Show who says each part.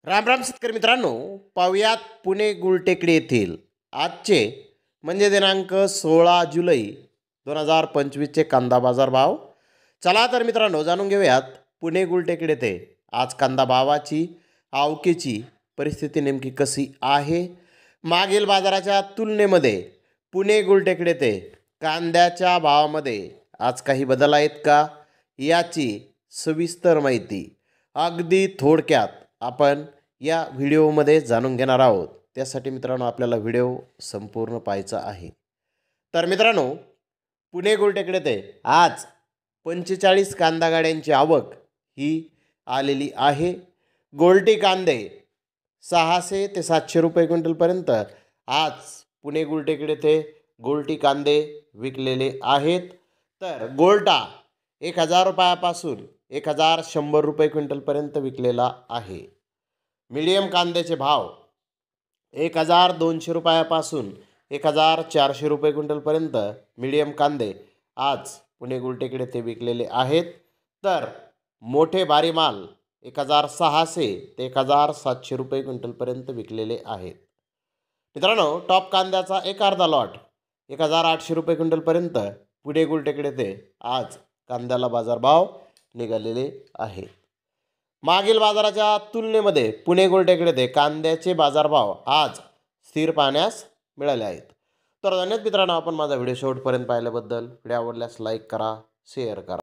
Speaker 1: राम राम शेतकरी मित्रांनो, पाहुयात पुणे गुलटेकडी येथील आजचे म्हणजे दिनांक 16 जुलै 2025चे कांदा बाजार भाव. चला तर मित्रांनो, जाणून घेऊयात पुणे गुलटेकडी येथे आज कांदा भावाची आवकेची परिस्थिती नेमकी कशी आहे. मागील बाजाराच्या तुलनेमध्ये पुणे गुलटेकडी येथे कांद्याच्या भावामध्ये आज काही बदल आहेत का, याची सविस्तर माहिती अगदी थोडक्यात आपण या व्हिडिओमध्ये जाणून घेणार आहोत. त्यासाठी मित्रांनो आपल्याला व्हिडिओ संपूर्ण पाहायचा आहे. तर मित्रांनो, पुणे गुलटेकडी येथे आज 45 कांदा गाड्यांची आवक ही आलेली आहे. गोल्टी कांदे 600 ते 700 रुपये क्विंटलपर्यंत आज पुणे गुलटेकडी येथे गोल्टी कांदे विकलेले आहेत. तर गोल्टा 1000 रुपयापासून 1100 रुपये क्विंटलपर्यंत विकलेला आहे. मीडियम कांद्याचे भाव 1200 रुपयापासून 1400 रुपये क्विंटलपर्यंत मीडियम कांदे आज पुणे गुलटेकडी येथे विकलेले आहेत. तर मोठे भारी माल 1600 ते 1700 रुपये क्विंटलपर्यंत विकलेले आहेत. मित्रांनो, टॉप कांद्याचा एक अर्धा लॉट 1800 रुपये क्विंटलपर्यंत पुणे गुलटेकडी येथे आज कांद्याला बाजारभाव निघालेले आहेत. मागील बाजाराच्या तुलनेमध्ये पुणे गुलटेकडी येथे कांद्याचे बाजारभाव आज स्थिर पाहण्यास मिळाले आहेत. तर धन्यवाद मित्रांनो, आपण माझा व्हिडिओ शेवटपर्यंत पाहिल्याबद्दल. व्हिडिओ आवडल्यास लाईक करा, शेअर करा.